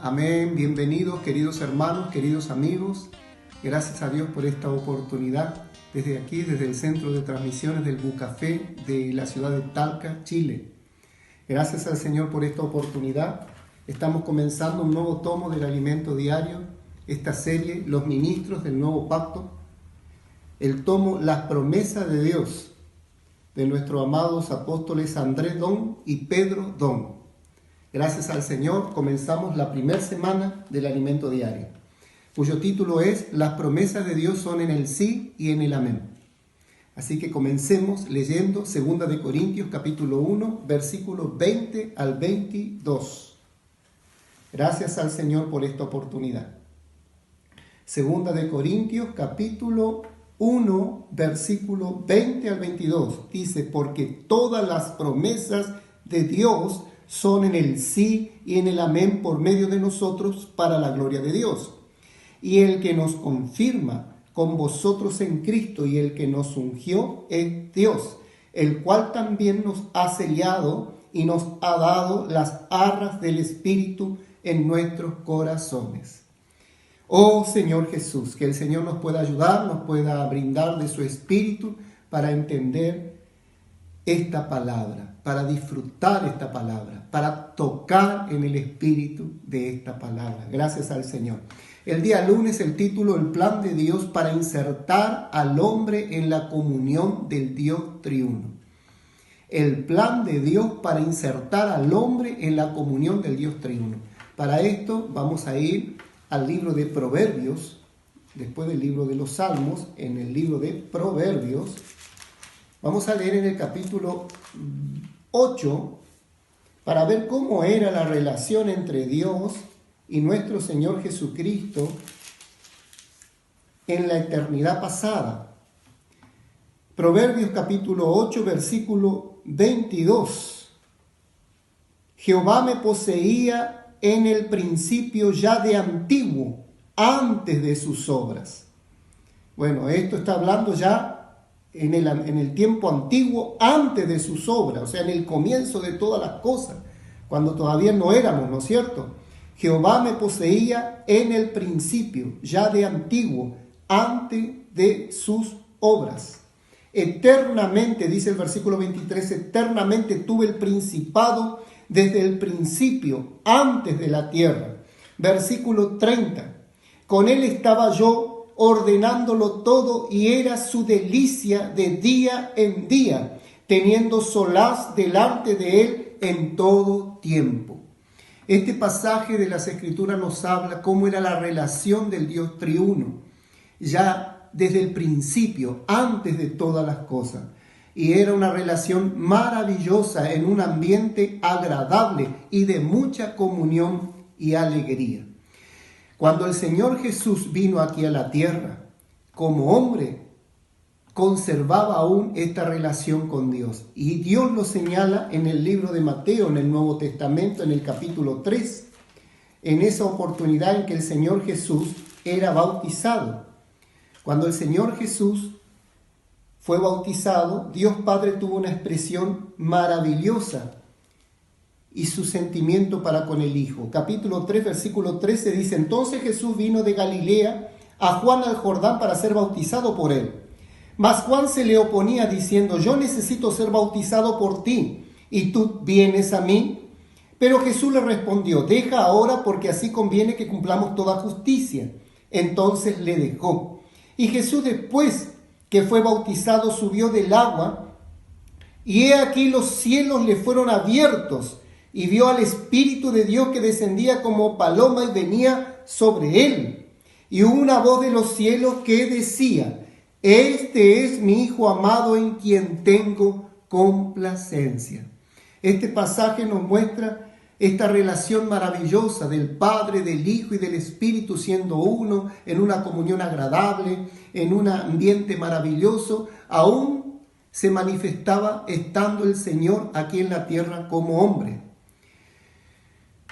Amén. Bienvenidos, queridos hermanos, queridos amigos. Gracias a Dios por esta oportunidad. Desde aquí, desde el Centro de Transmisiones del Bucafé de la ciudad de Talca, Chile. Gracias al Señor por esta oportunidad. Estamos comenzando un nuevo tomo del Alimento Diario, esta serie, Los Ministros del Nuevo Pacto. El tomo Las Promesas de Dios, de nuestros amados apóstoles Andrés Don y Pedro Don. Gracias al Señor, comenzamos la primera semana del Alimento Diario, cuyo título es Las promesas de Dios son en el sí y en el amén. Así que comencemos leyendo 2 de Corintios capítulo 1, versículos 20 al 22. Gracias al Señor por esta oportunidad. 2 de Corintios capítulo 1, versículo 20 al 22. Dice, porque todas las promesas de Dios son en el sí y en el amén por medio de nosotros para la gloria de Dios. Y el que nos confirma con vosotros en Cristo y el que nos ungió es Dios, el cual también nos ha sellado y nos ha dado las arras del Espíritu en nuestros corazones. Oh Señor Jesús, que el Señor nos pueda ayudar, nos pueda brindar de su Espíritu para entender esta palabra, para disfrutar esta palabra, para tocar en el espíritu de esta palabra. Gracias al Señor. El día lunes el título, el plan de Dios para insertar al hombre en la comunión del Dios triuno. El plan de Dios para insertar al hombre en la comunión del Dios triuno. Para esto vamos a ir al libro de Proverbios, después del libro de los Salmos, en el libro de Proverbios. Vamos a leer en el capítulo 8 para ver cómo era la relación entre Dios y nuestro Señor Jesucristo en la eternidad pasada. Proverbios capítulo 8, versículo 22. Jehová me poseía en el principio ya de antiguo, antes de sus obras. Bueno, esto está hablando ya en el tiempo antiguo, antes de sus obras, o sea, en el comienzo de todas las cosas, cuando todavía no éramos, ¿no es cierto? Jehová me poseía en el principio, ya de antiguo, antes de sus obras. Eternamente, dice el versículo 23, eternamente tuve el principado desde el principio, antes de la tierra. Versículo 30, con él estaba yo ordenándolo todo y era su delicia de día en día, teniendo solaz delante de él en todo tiempo. Este pasaje de las Escrituras nos habla cómo era la relación del Dios triuno, ya desde el principio, antes de todas las cosas. Y era una relación maravillosa en un ambiente agradable y de mucha comunión y alegría. Cuando el Señor Jesús vino aquí a la tierra, como hombre, conservaba aún esta relación con Dios. Y Dios lo señala en el libro de Mateo, en el Nuevo Testamento, en el capítulo 3, en esa oportunidad en que el Señor Jesús era bautizado. Cuando el Señor Jesús fue bautizado, Dios Padre tuvo una expresión maravillosa y su sentimiento para con el Hijo. Capítulo 3, versículo 13 dice, entonces Jesús vino de Galilea a Juan al Jordán para ser bautizado por él. Mas Juan se le oponía diciendo, yo necesito ser bautizado por ti, y tú vienes a mí. Pero Jesús le respondió, deja ahora porque así conviene que cumplamos toda justicia. Entonces le dejó. Y Jesús después que fue bautizado subió del agua, y he aquí los cielos le fueron abiertos, y vio al Espíritu de Dios que descendía como paloma y venía sobre él. Y hubo una voz de los cielos que decía, este es mi Hijo amado en quien tengo complacencia. Este pasaje nos muestra esta relación maravillosa del Padre, del Hijo y del Espíritu siendo uno, en una comunión agradable, en un ambiente maravilloso. Aún se manifestaba estando el Señor aquí en la tierra como hombre.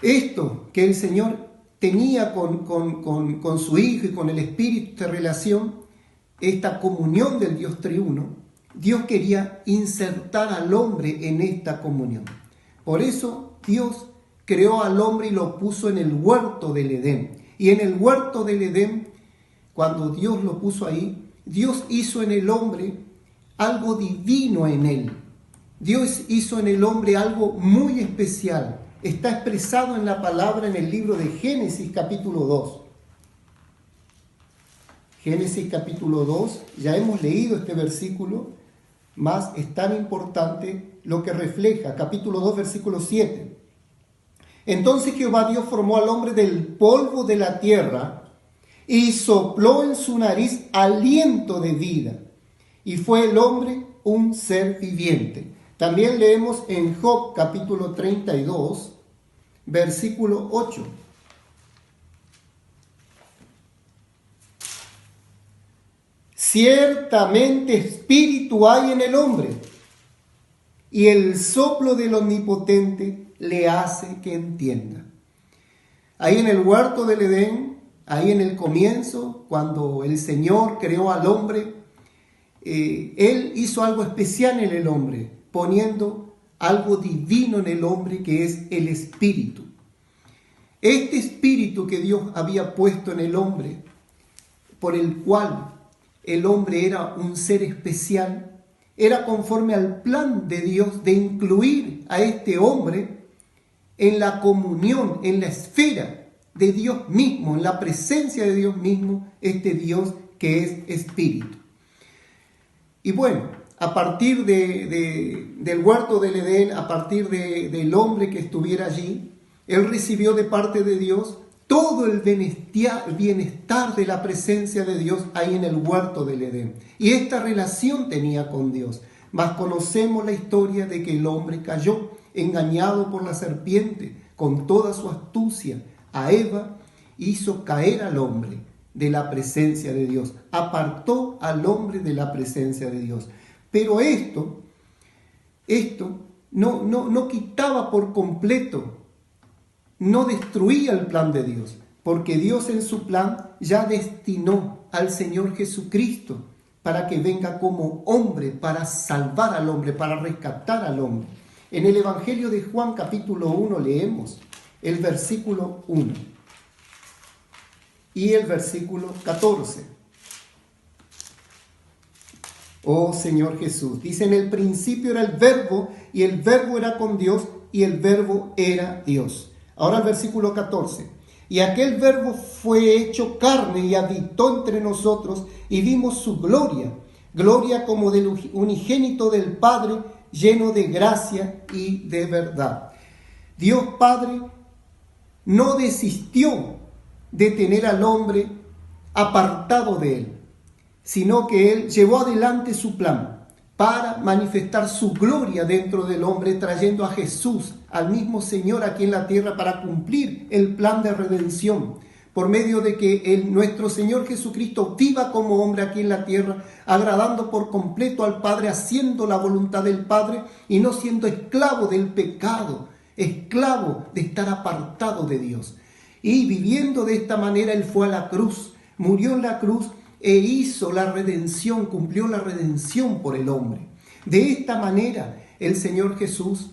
Esto que el Señor tenía con su Hijo y con el Espíritu, esta relación, esta comunión del Dios triuno, Dios quería insertar al hombre en esta comunión. Por eso Dios creó al hombre y lo puso en el huerto del Edén. Y en el huerto del Edén, cuando Dios lo puso ahí, Dios hizo en el hombre algo divino en él. Dios hizo en el hombre algo muy especial. Está expresado en la palabra en el libro de Génesis capítulo 2. Génesis capítulo 2, ya hemos leído este versículo, mas es tan importante lo que refleja. Capítulo 2, versículo 7. Entonces Jehová Dios formó al hombre del polvo de la tierra y sopló en su nariz aliento de vida. Y fue el hombre un ser viviente. También leemos en Job capítulo 32, versículo 8. Ciertamente espíritu hay en el hombre, y el soplo del Omnipotente le hace que entienda. Ahí en el huerto del Edén, ahí en el comienzo, cuando el Señor creó al hombre, Él hizo algo especial en el hombre, poniendo algo divino en el hombre, que es el espíritu. Este espíritu que Dios había puesto en el hombre, por el cual el hombre era un ser especial, era conforme al plan de Dios de incluir a este hombre en la comunión, en la esfera de Dios mismo, en la presencia de Dios mismo, este Dios que es espíritu. Y bueno, a partir del huerto del Edén, a partir del hombre que estuviera allí, él recibió de parte de Dios todo el bienestar de la presencia de Dios ahí en el huerto del Edén. Y esta relación tenía con Dios. Mas conocemos la historia de que el hombre cayó, engañado por la serpiente, con toda su astucia. A Eva hizo caer al hombre de la presencia de Dios. Apartó al hombre de la presencia de Dios. Pero esto no quitaba por completo, no destruía el plan de Dios, porque Dios en su plan ya destinó al Señor Jesucristo para que venga como hombre, para salvar al hombre, para rescatar al hombre. En el Evangelio de Juan capítulo 1 leemos el versículo 1 y el versículo 14. Oh Señor Jesús, dice: en el principio era el verbo, y el verbo era con Dios, y el verbo era Dios. Ahora el versículo 14. Y aquel verbo fue hecho carne y habitó entre nosotros, y vimos su gloria, gloria como del unigénito del Padre, lleno de gracia y de verdad. Dios Padre no desistió de tener al hombre apartado de él, sino que Él llevó adelante su plan para manifestar su gloria dentro del hombre, trayendo a Jesús, al mismo Señor aquí en la tierra, para cumplir el plan de redención, por medio de que nuestro Señor Jesucristo viva como hombre aquí en la tierra, agradando por completo al Padre, haciendo la voluntad del Padre y no siendo esclavo del pecado, esclavo de estar apartado de Dios. Y viviendo de esta manera, Él fue a la cruz, murió en la cruz, e hizo la redención, cumplió la redención por el hombre. De esta manera el Señor Jesús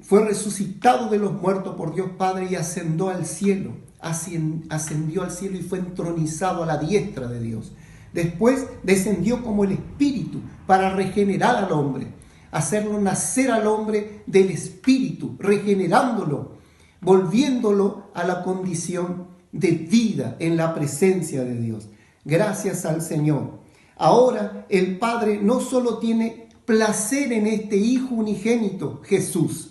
fue resucitado de los muertos por Dios Padre y ascendió al cielo, y fue entronizado a la diestra de Dios. Después descendió como el Espíritu para regenerar al hombre, hacerlo nacer al hombre del Espíritu, regenerándolo, volviéndolo a la condición de vida en la presencia de Dios. Gracias al Señor. Ahora el Padre no solo tiene placer en este Hijo unigénito, Jesús,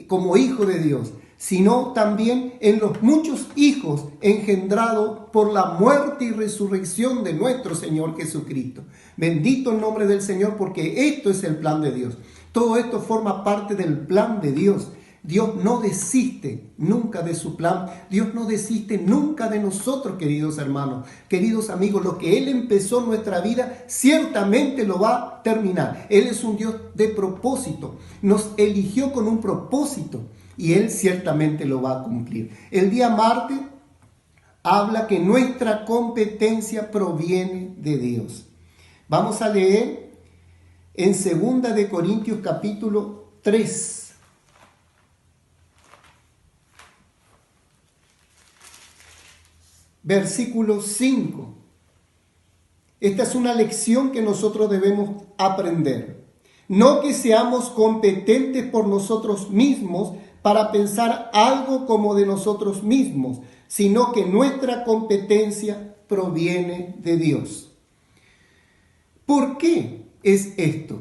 como Hijo de Dios, sino también en los muchos hijos engendrados por la muerte y resurrección de nuestro Señor Jesucristo. Bendito el nombre del Señor, porque esto es el plan de Dios. Todo esto forma parte del plan de Dios. Dios no desiste nunca de su plan. Dios no desiste nunca de nosotros, queridos hermanos, queridos amigos. Lo que Él empezó en nuestra vida, ciertamente lo va a terminar. Él es un Dios de propósito. Nos eligió con un propósito y Él ciertamente lo va a cumplir. El día martes habla que nuestra competencia proviene de Dios. Vamos a leer en 2 de Corintios capítulo 3. versículo 5. Esta es una lección que nosotros debemos aprender. No que seamos competentes por nosotros mismos para pensar algo como de nosotros mismos, sino que nuestra competencia proviene de Dios. ¿Por qué es esto?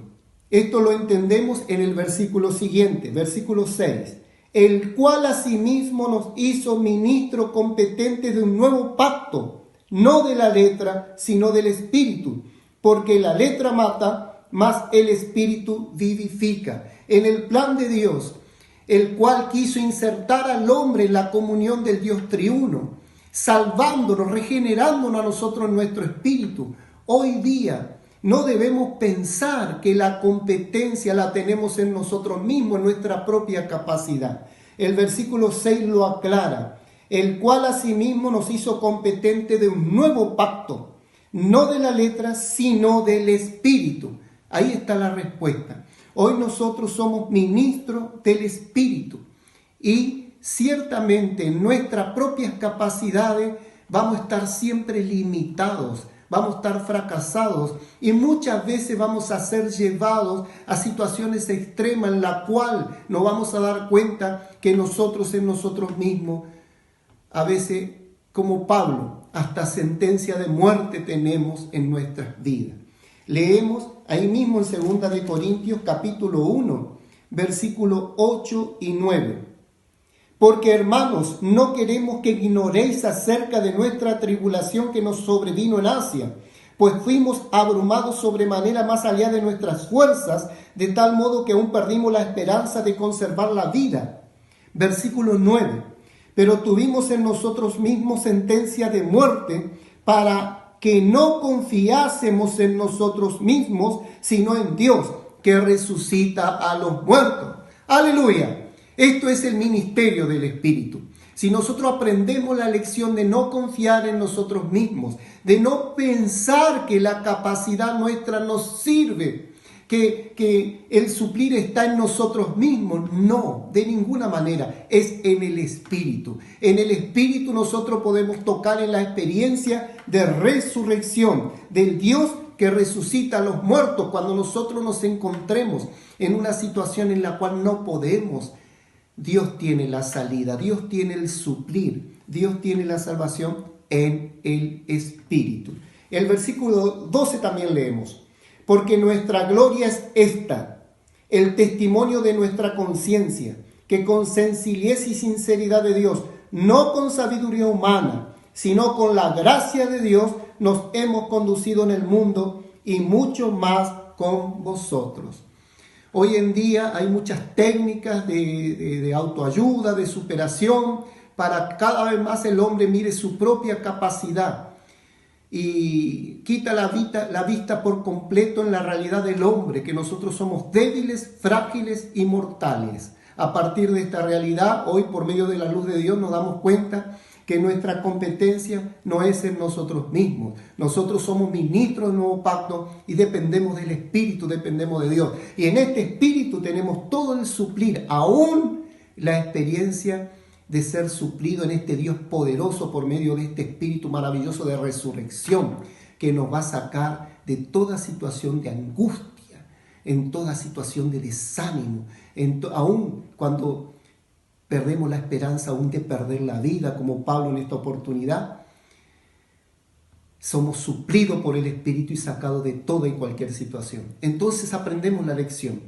Esto lo entendemos en el versículo siguiente, versículo 6. El cual asimismo nos hizo ministros competentes de un nuevo pacto, no de la letra, sino del Espíritu, porque la letra mata, mas el Espíritu vivifica. En el plan de Dios, el cual quiso insertar al hombre en la comunión del Dios triuno, salvándonos, regenerándonos a nosotros en nuestro espíritu. Hoy día no debemos pensar que la competencia la tenemos en nosotros mismos, en nuestra propia capacidad. El versículo 6 lo aclara. El cual asimismo nos hizo competente de un nuevo pacto, no de la letra, sino del Espíritu. Ahí está la respuesta. Hoy nosotros somos ministros del Espíritu y ciertamente en nuestras propias capacidades vamos a estar siempre limitados, vamos a estar fracasados y muchas veces vamos a ser llevados a situaciones extremas en la cual nos vamos a dar cuenta que nosotros en nosotros mismos, a veces, como Pablo, hasta sentencia de muerte tenemos en nuestras vidas. Leemos ahí mismo en 2 de Corintios capítulo 1, versículos 8 y 9. Porque, hermanos, no queremos que ignoréis acerca de nuestra tribulación que nos sobrevino en Asia, pues fuimos abrumados sobremanera más allá de nuestras fuerzas, de tal modo que aún perdimos la esperanza de conservar la vida. Versículo 9. Pero tuvimos en nosotros mismos sentencia de muerte para que no confiásemos en nosotros mismos, sino en Dios, que resucita a los muertos. ¡Aleluya! Esto es el ministerio del Espíritu. Si nosotros aprendemos la lección de no confiar en nosotros mismos, de no pensar que la capacidad nuestra nos sirve, que el suplir está en nosotros mismos. No, de ninguna manera, es en el Espíritu. En el Espíritu nosotros podemos tocar en la experiencia de resurrección del Dios que resucita a los muertos cuando nosotros nos encontremos en una situación en la cual no podemos. Dios tiene la salida, Dios tiene el suplir, Dios tiene la salvación en el Espíritu. El versículo 12 también leemos. Porque nuestra gloria es esta, el testimonio de nuestra conciencia, que con sencillez y sinceridad de Dios, no con sabiduría humana, sino con la gracia de Dios, nos hemos conducido en el mundo y mucho más con vosotros. Hoy en día hay muchas técnicas de autoayuda, de superación, para cada vez más el hombre mire su propia capacidad y quita la vista por completo en la realidad del hombre, que nosotros somos débiles, frágiles y mortales. A partir de esta realidad, hoy por medio de la luz de Dios nos damos cuenta que nuestra competencia no es en nosotros mismos. Nosotros somos ministros del nuevo pacto y dependemos del Espíritu, dependemos de Dios. Y en este Espíritu tenemos todo el suplir, aún la experiencia de ser suplido en este Dios poderoso por medio de este Espíritu maravilloso de resurrección que nos va a sacar de toda situación de angustia, en toda situación de desánimo, aún cuando perdemos la esperanza aún de perder la vida, como Pablo en esta oportunidad, somos suplidos por el Espíritu y sacados de toda y cualquier situación. Entonces aprendemos la lección,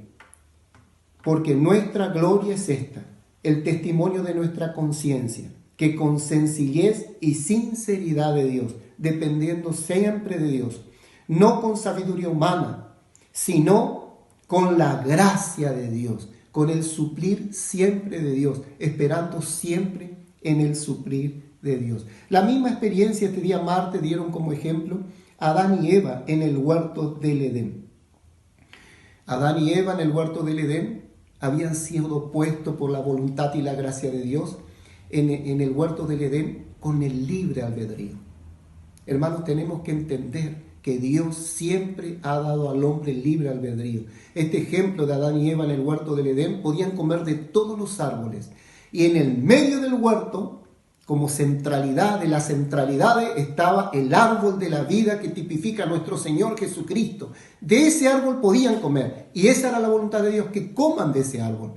porque nuestra gloria es esta, el testimonio de nuestra conciencia, que con sencillez y sinceridad de Dios, dependiendo siempre de Dios, no con sabiduría humana, sino con la gracia de Dios, con el suplir siempre de Dios, esperando siempre en el suplir de Dios. La misma experiencia este día martes dieron como ejemplo Adán y Eva en el huerto del Edén. Adán y Eva en el huerto del Edén habían sido puestos por la voluntad y la gracia de Dios en el huerto del Edén con el libre albedrío. Hermanos, tenemos que entender que Dios siempre ha dado al hombre libre albedrío. Este ejemplo de Adán y Eva en el huerto del Edén, podían comer de todos los árboles. Y en el medio del huerto como centralidad, de las centralidades estaba el árbol de la vida que tipifica a nuestro Señor Jesucristo. De ese árbol podían comer, y esa era la voluntad de Dios, que coman de ese árbol.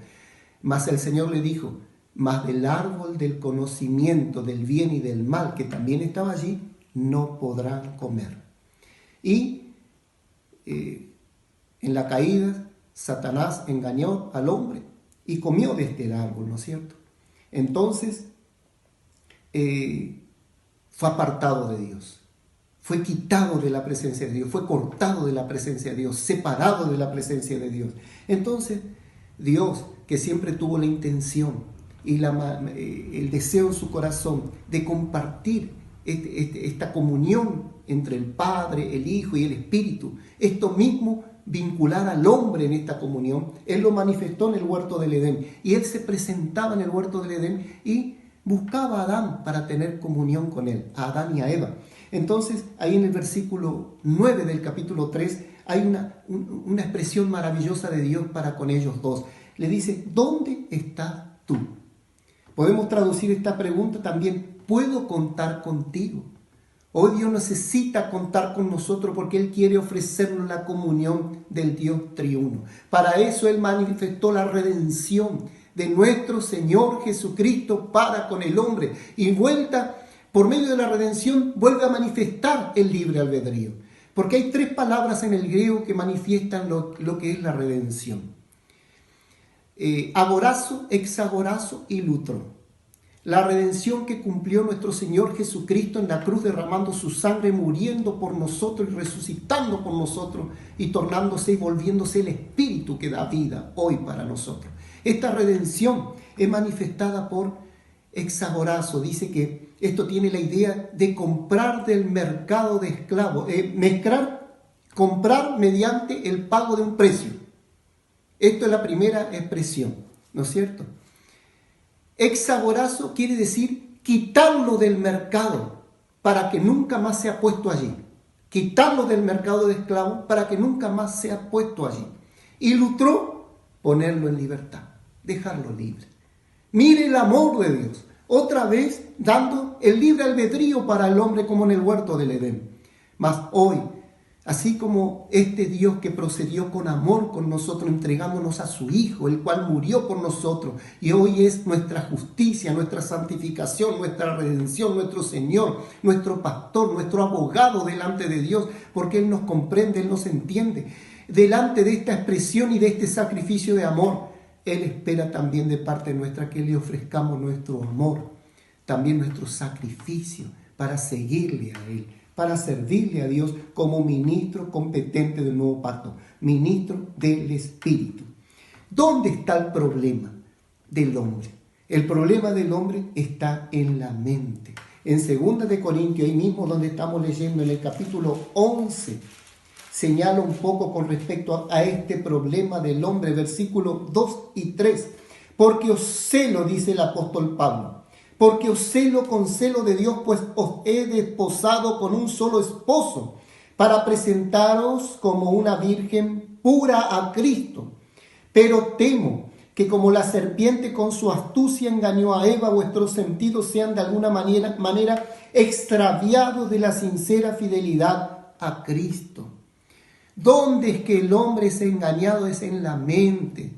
Mas el Señor le dijo, mas del árbol del conocimiento del bien y del mal, que también estaba allí, no podrán comer. Y en la caída, Satanás engañó al hombre y comió de este árbol, ¿no es cierto? Entonces, fue apartado de Dios, fue quitado de la presencia de Dios, fue cortado de la presencia de Dios, separado de la presencia de Dios. Entonces, Dios, que siempre tuvo la intención y el deseo en su corazón de compartir esta comunión entre el Padre, el Hijo y el Espíritu, esto mismo, vincular al hombre en esta comunión, Él lo manifestó en el huerto del Edén, y Él se presentaba en el huerto del Edén y buscaba a Adán para tener comunión con él, a Adán y a Eva. Entonces, ahí en el versículo 9 del capítulo 3, hay una expresión maravillosa de Dios para con ellos dos. Le dice, ¿dónde estás tú? Podemos traducir esta pregunta también, ¿puedo contar contigo? Hoy Dios necesita contar con nosotros porque Él quiere ofrecernos la comunión del Dios triuno. Para eso Él manifestó la redención de nuestro Señor Jesucristo para con el hombre. Y por medio de la redención, vuelve a manifestar el libre albedrío. Porque hay 3 palabras en el griego que manifiestan lo que es la redención. Agorazo, exagorazo y lutro. La redención que cumplió nuestro Señor Jesucristo en la cruz, derramando su sangre, muriendo por nosotros y resucitando por nosotros y tornándose y volviéndose el Espíritu que da vida hoy para nosotros. Esta redención es manifestada por exagorazo. Dice que esto tiene la idea de comprar del mercado de esclavos, comprar mediante el pago de un precio. Esto es la primera expresión, ¿no es cierto? Exagorazo quiere decir quitarlo del mercado para que nunca más sea puesto allí. Quitarlo del mercado de esclavos para que nunca más sea puesto allí. Y lutró, ponerlo en libertad, dejarlo libre. Mire el amor de Dios, otra vez dando el libre albedrío para el hombre como en el huerto del Edén. Mas hoy, así como este Dios que procedió con amor con nosotros, entregándonos a su Hijo, el cual murió por nosotros, y hoy es nuestra justicia, nuestra santificación, nuestra redención, nuestro Señor, nuestro pastor, nuestro abogado delante de Dios, porque Él nos comprende, Él nos entiende. Delante de esta expresión y de este sacrificio de amor, Él espera también de parte nuestra que le ofrezcamos nuestro amor, también nuestro sacrificio para seguirle a Él, para servirle a Dios como ministro competente del nuevo pacto, ministro del Espíritu. ¿Dónde está el problema del hombre? El problema del hombre está en la mente. En 2 de Corintios, ahí mismo donde estamos leyendo en el capítulo 11, señala un poco con respecto a este problema del hombre, versículos 2 y 3. Porque os celo, dice el apóstol Pablo, porque os celo con celo de Dios, pues os he desposado con un solo esposo, para presentaros como una virgen pura a Cristo. Pero temo que como la serpiente con su astucia engañó a Eva, vuestros sentidos sean de alguna manera extraviados de la sincera fidelidad a Cristo. ¿Dónde es que el hombre es engañado? Es en la mente.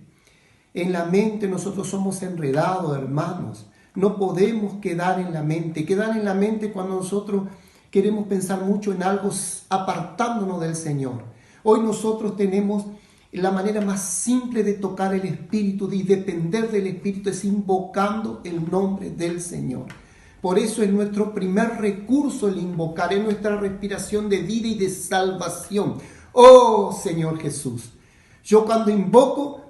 En la mente nosotros somos enredados, hermanos. No podemos quedar en la mente. Quedar en la mente cuando nosotros queremos pensar mucho en algo apartándonos del Señor. Hoy nosotros tenemos la manera más simple de tocar el Espíritu y depender del Espíritu es invocando el nombre del Señor. Por eso es nuestro primer recurso el invocar, es nuestra respiración de vida y de salvación. Oh Señor Jesús, yo cuando invoco,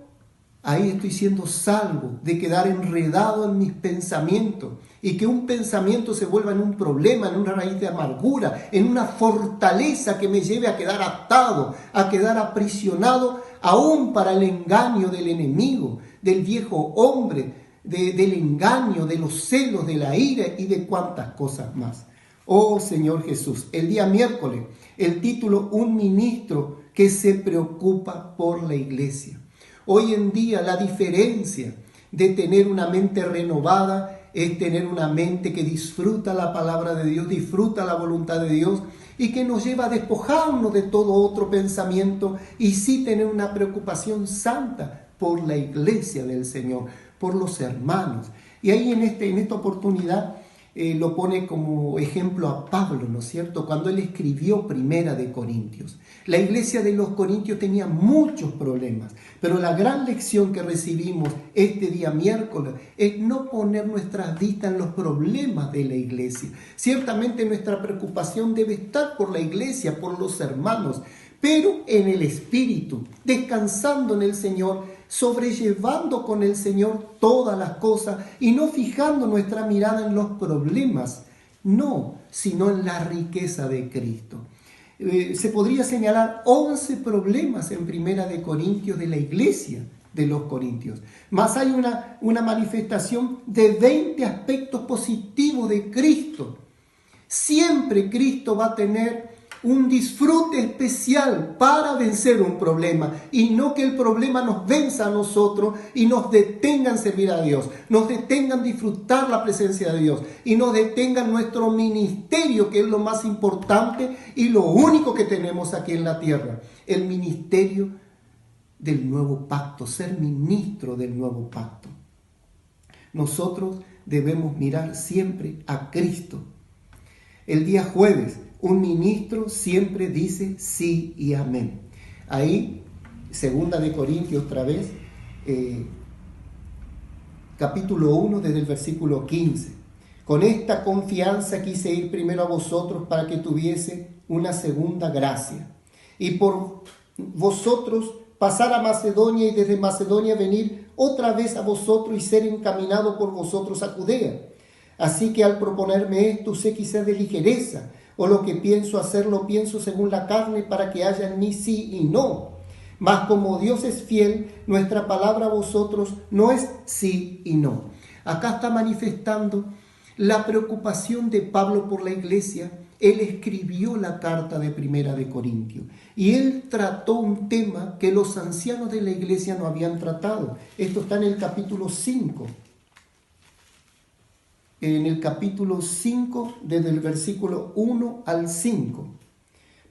ahí estoy siendo salvo de quedar enredado en mis pensamientos y que un pensamiento se vuelva en un problema, en una raíz de amargura, en una fortaleza que me lleve a quedar atado, a quedar aprisionado aún para el engaño del enemigo, del viejo hombre, del engaño, de los celos, de la ira y de cuantas cosas más. Oh Señor Jesús, el día miércoles, el título Un ministro que se preocupa por la iglesia. Hoy en día la diferencia de tener una mente renovada es tener una mente que disfruta la palabra de Dios, disfruta la voluntad de Dios y que nos lleva a despojarnos de todo otro pensamiento y sí tener una preocupación santa por la iglesia del Señor, por los hermanos. Y ahí en esta oportunidad lo pone como ejemplo a Pablo, ¿no es cierto? Cuando él escribió Primera de Corintios. La iglesia de los Corintios tenía muchos problemas, pero la gran lección que recibimos este día miércoles es no poner nuestras vistas en los problemas de la iglesia. Ciertamente nuestra preocupación debe estar por la iglesia, por los hermanos, pero en el Espíritu, descansando en el Señor, sobrellevando con el Señor todas las cosas y no fijando nuestra mirada en los problemas, no, sino en la riqueza de Cristo. Se podría señalar 11 problemas en Primera de Corintios de la iglesia de los Corintios, más hay una manifestación de 20 aspectos positivos de Cristo. Siempre Cristo va a tener un disfrute especial para vencer un problema y no que el problema nos venza a nosotros y nos detenga en servir a Dios, nos detenga en disfrutar la presencia de Dios y nos detenga en nuestro ministerio, que es lo más importante y lo único que tenemos aquí en la tierra, el ministerio del nuevo pacto, ser ministro del nuevo pacto. Nosotros debemos mirar siempre a Cristo. El día jueves, un ministro siempre dice sí y amén. Ahí, Segunda de Corintios otra vez, capítulo 1, desde el versículo 15. Con esta confianza quise ir primero a vosotros para que tuviese una segunda gracia. Y por vosotros pasar a Macedonia y desde Macedonia venir otra vez a vosotros y ser encaminado por vosotros a Judea. Así que al proponerme esto, sé quizás de ligereza, o lo que pienso hacer lo pienso según la carne para que haya en mí sí y no. Mas como Dios es fiel, nuestra palabra a vosotros no es sí y no. Acá está manifestando la preocupación de Pablo por la iglesia. Él escribió la carta de Primera de Corintios y él trató un tema que los ancianos de la iglesia no habían tratado. Esto está en el capítulo 5. En el capítulo 5, desde el versículo 1 al 5.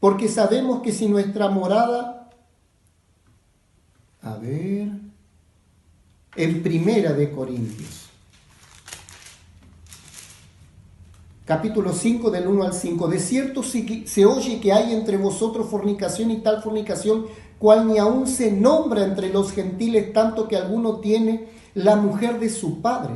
Porque sabemos que si nuestra morada, en Primera de Corintios, capítulo 5, del 1 al 5, de cierto se oye que hay entre vosotros fornicación y tal fornicación, cual ni aún se nombra entre los gentiles, tanto que alguno tiene la mujer de su padre.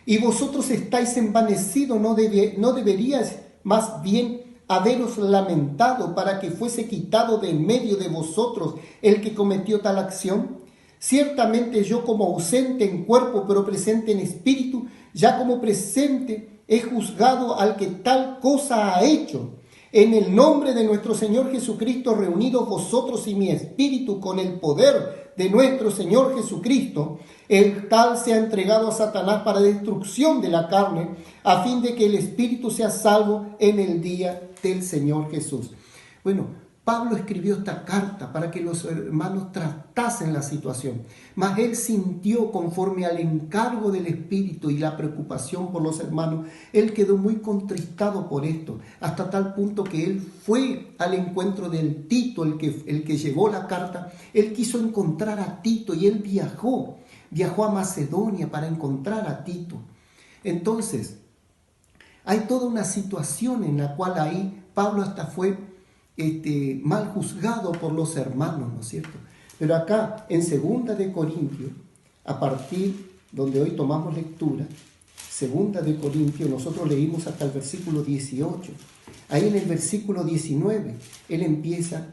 Y vosotros estáis envanecidos, ¿no deberíais más bien haberos lamentado para que fuese quitado de en medio de vosotros el que cometió tal acción? Ciertamente yo como ausente en cuerpo, pero presente en espíritu, ya como presente he juzgado al que tal cosa ha hecho. En el nombre de nuestro Señor Jesucristo, reunidos vosotros y mi espíritu con el poder de nuestro Señor Jesucristo, el tal sea entregado a Satanás para destrucción de la carne, a fin de que el espíritu sea salvo en el día del Señor Jesús. Bueno, Pablo escribió esta carta para que los hermanos tratasen la situación, mas él sintió conforme al encargo del Espíritu y la preocupación por los hermanos, él quedó muy contristado por esto, hasta tal punto que él fue al encuentro del Tito, el que llevó la carta. Él quiso encontrar a Tito y él viajó a Macedonia para encontrar a Tito. Entonces, hay toda una situación en la cual ahí Pablo hasta fue mal juzgado por los hermanos, ¿no es cierto? Pero acá en Segunda de Corintios, a partir donde hoy tomamos lectura, Segunda de Corintios, nosotros leímos hasta el versículo 18. Ahí en el versículo 19, él empieza,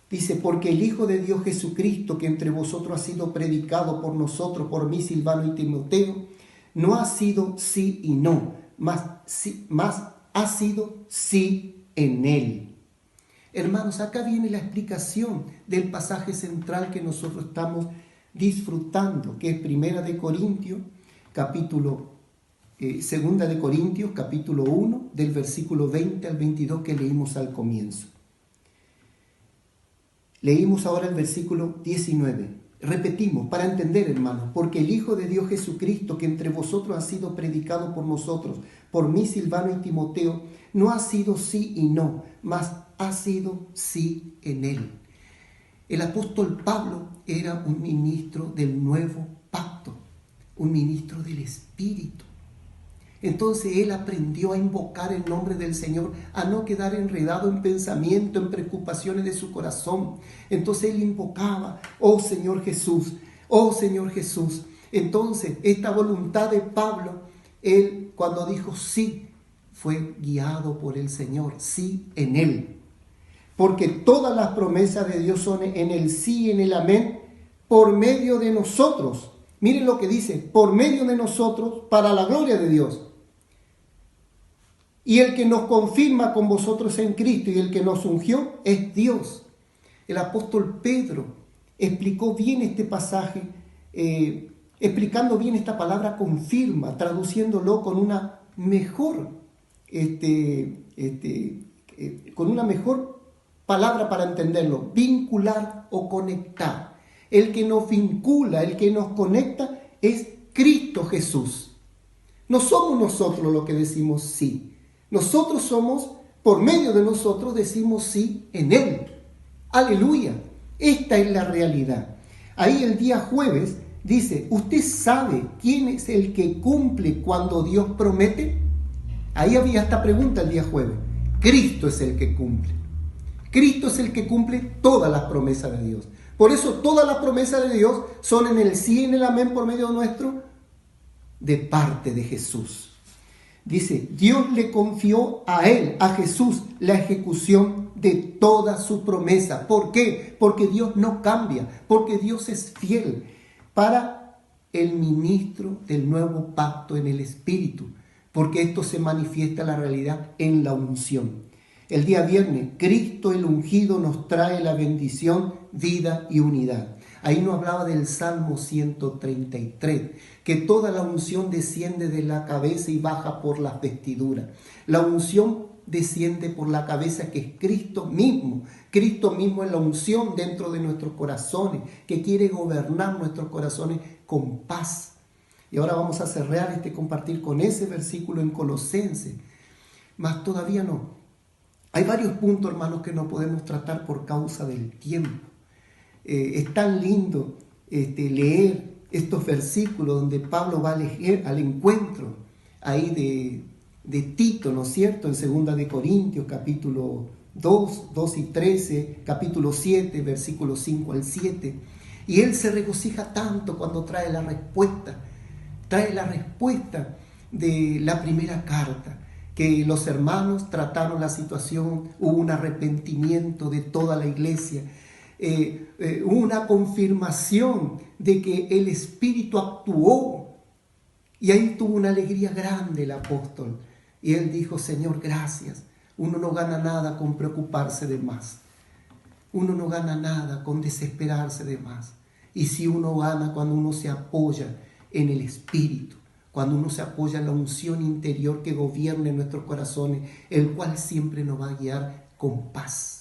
dice, porque el Hijo de Dios Jesucristo, que entre vosotros ha sido predicado por nosotros, por mí, Silvano y Timoteo, no ha sido sí y no, más ha sido sí en él. Hermanos, acá viene la explicación del pasaje central que nosotros estamos disfrutando, que es Primera de Corintios, Segunda de Corintios, capítulo 1, del versículo 20 al 22 que leímos al comienzo. Leímos ahora el versículo 19. Repetimos, para entender, hermanos, porque el Hijo de Dios Jesucristo, que entre vosotros ha sido predicado por nosotros, por mí, Silvano y Timoteo, no ha sido sí y no, mas ha sido sí en él. El apóstol Pablo era un ministro del nuevo pacto, un ministro del Espíritu. Entonces él aprendió a invocar el nombre del Señor, a no quedar enredado en pensamiento, en preocupaciones de su corazón. Entonces él invocaba, oh Señor Jesús, oh Señor Jesús. Entonces esta voluntad de Pablo, él cuando dijo sí, fue guiado por el Señor, sí en él. Porque todas las promesas de Dios son en el sí y en el amén por medio de nosotros. Miren lo que dice, por medio de nosotros, para la gloria de Dios. Y el que nos confirma con vosotros en Cristo y el que nos ungió es Dios. El apóstol Pedro explicó bien este pasaje, explicando bien esta palabra confirma, traduciéndolo con una mejor, con una mejor palabra para entenderlo, vincular o conectar. El que nos vincula, el que nos conecta es Cristo Jesús. No somos nosotros los que decimos sí. Nosotros somos, por medio de nosotros decimos sí en Él. Aleluya. Esta es la realidad. Ahí el día jueves dice, ¿usted sabe quién es el que cumple cuando Dios promete? Ahí había esta pregunta el día jueves. Cristo es el que cumple. Cristo es el que cumple todas las promesas de Dios. Por eso todas las promesas de Dios son en el sí y en el amén por medio nuestro, de parte de Jesús. Dice, Dios le confió a él, a Jesús, la ejecución de toda su promesa. ¿Por qué? Porque Dios no cambia, porque Dios es fiel para el ministro del nuevo pacto en el Espíritu, porque esto se manifiesta la realidad en la unción. El día viernes, Cristo el ungido nos trae la bendición, vida y unidad. Ahí nos hablaba del Salmo 133, que toda la unción desciende de la cabeza y baja por las vestiduras. La unción desciende por la cabeza, que es Cristo mismo. Cristo mismo es la unción dentro de nuestros corazones, que quiere gobernar nuestros corazones con paz. Y ahora vamos a cerrar compartir con ese versículo en Colosenses. Mas todavía no. Hay varios puntos, hermanos, que no podemos tratar por causa del tiempo. Es tan lindo leer estos versículos donde Pablo va al encuentro ahí de Tito, ¿no es cierto? En 2 de Corintios, capítulo 2 y 13, capítulo 7, versículos 5 al 7. Y él se regocija tanto cuando trae la respuesta de la primera carta, que los hermanos trataron la situación, hubo un arrepentimiento de toda la iglesia, una confirmación de que el Espíritu actuó, y ahí tuvo una alegría grande el apóstol, y él dijo, Señor, gracias. Uno no gana nada con preocuparse de más, uno no gana nada con desesperarse de más, y si uno gana cuando uno se apoya en el Espíritu, cuando uno se apoya en la unción interior que gobierne nuestros corazones, el cual siempre nos va a guiar con paz.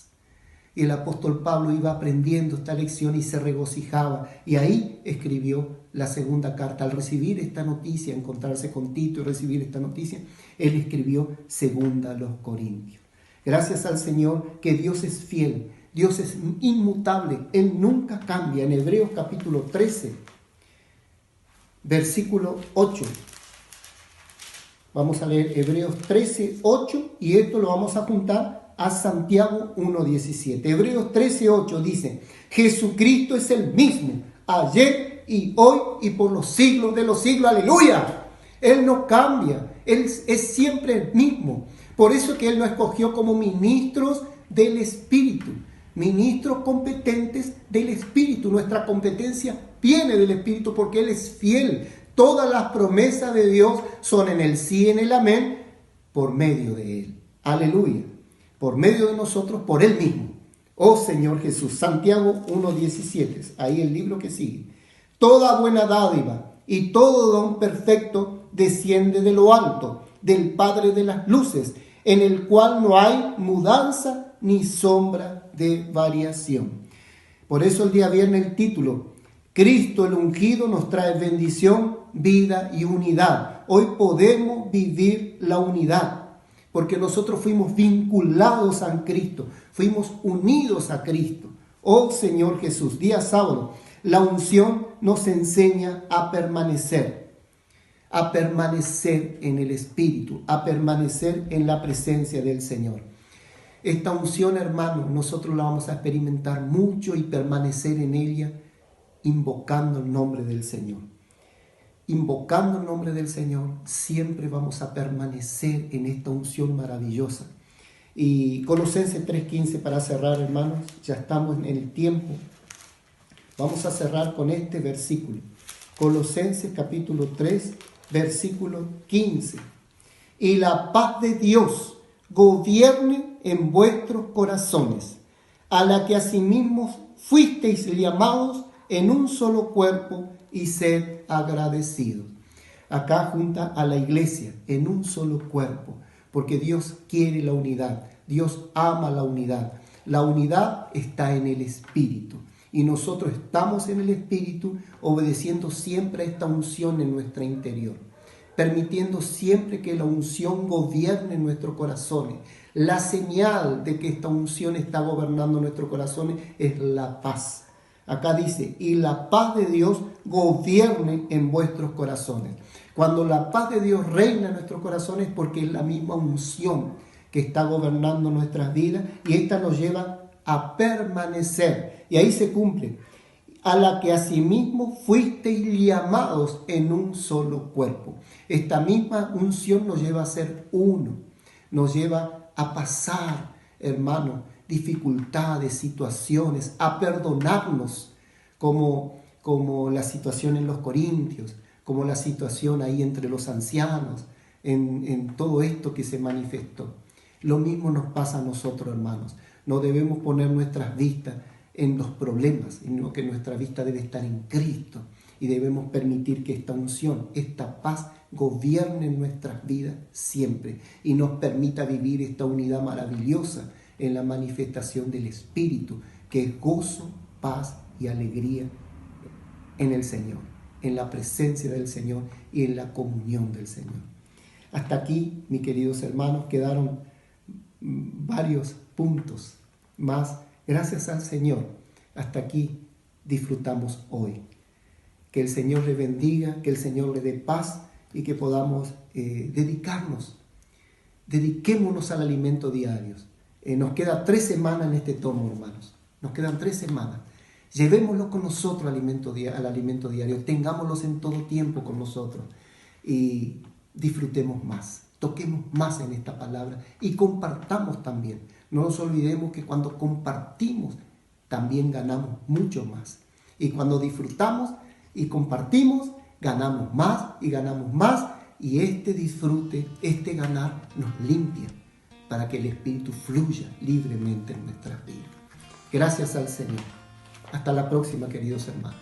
Y el apóstol Pablo iba aprendiendo esta lección y se regocijaba. Y ahí escribió la segunda carta. Al recibir esta noticia, encontrarse con Tito y recibir esta noticia, él escribió 2 a los Corintios. Gracias al Señor que Dios es fiel, Dios es inmutable, Él nunca cambia. En Hebreos capítulo 13, versículo 8. Vamos a leer Hebreos 13, 8 y esto lo vamos a juntar a Santiago 1:17. Hebreos 13:8 dice, Jesucristo es el mismo, ayer y hoy y por los siglos de los siglos. ¡Aleluya! Él no cambia, Él es siempre el mismo. Por eso que Él nos escogió como ministros del Espíritu, ministros competentes del Espíritu. Nuestra competencia viene del Espíritu porque Él es fiel. Todas las promesas de Dios son en el sí y en el amén por medio de Él. ¡Aleluya! Por medio de nosotros, por Él mismo. Oh Señor Jesús. Santiago 1:17. Ahí el libro que sigue. Toda buena dádiva y todo don perfecto desciende de lo alto, del Padre de las luces, en el cual no hay mudanza ni sombra de variación. Por eso el día viernes el título, Cristo el ungido nos trae bendición, vida y unidad. Hoy podemos vivir la unidad porque nosotros fuimos vinculados a Cristo, fuimos unidos a Cristo. Oh Señor Jesús, día sábado, la unción nos enseña a permanecer en el Espíritu, a permanecer en la presencia del Señor. Esta unción, hermanos, nosotros la vamos a experimentar mucho y permanecer en ella invocando el nombre del Señor. Invocando el nombre del Señor, siempre vamos a permanecer en esta unción maravillosa. Y Colosenses 3:15 para cerrar, hermanos, ya estamos en el tiempo. Vamos a cerrar con este versículo. Colosenses capítulo 3, versículo 15. Y la paz de Dios gobierne en vuestros corazones, a la que asimismo fuisteis llamados en un solo cuerpo, y sed agradecidos. Acá junta a la iglesia en un solo cuerpo, porque Dios quiere la unidad, Dios ama la unidad. La unidad está en el Espíritu y nosotros estamos en el Espíritu obedeciendo siempre a esta unción en nuestro interior, permitiendo siempre que la unción gobierne nuestros corazones. La señal de que esta unción está gobernando nuestros corazones es la paz. Acá dice, y la paz de Dios gobierne en vuestros corazones. Cuando la paz de Dios reina en nuestros corazones, porque es la misma unción que está gobernando nuestras vidas, y esta nos lleva a permanecer. Y ahí se cumple, a la que asimismo fuisteis llamados en un solo cuerpo. Esta misma unción nos lleva a ser uno, nos lleva a pasar, hermano, dificultades, situaciones, a perdonarnos, como la situación en los Corintios, como la situación ahí entre los ancianos, en todo esto que se manifestó. Lo mismo nos pasa a nosotros, hermanos. No debemos poner nuestras vistas en los problemas, sino que nuestra vista debe estar en Cristo, y debemos permitir que esta unción, esta paz, gobierne en nuestras vidas siempre y nos permita vivir esta unidad maravillosa en la manifestación del Espíritu, que es gozo, paz y alegría en el Señor, en la presencia del Señor y en la comunión del Señor. Hasta aquí, mis queridos hermanos, quedaron varios puntos más. Gracias al Señor, hasta aquí disfrutamos hoy. Que el Señor le bendiga, que el Señor le dé paz y que podamos dediquémonos al alimento diario. Nos queda 3 semanas en este tomo, hermanos. Nos quedan 3 semanas. Llevémoslo con nosotros al alimento diario. Tengámoslos en todo tiempo con nosotros. Y disfrutemos más. Toquemos más en esta palabra. Y compartamos también. No nos olvidemos que cuando compartimos, también ganamos mucho más. Y cuando disfrutamos y compartimos, ganamos más y ganamos más. Y este disfrute, este ganar, nos limpia, para que el Espíritu fluya libremente en nuestras vidas. Gracias al Señor. Hasta la próxima, queridos hermanos.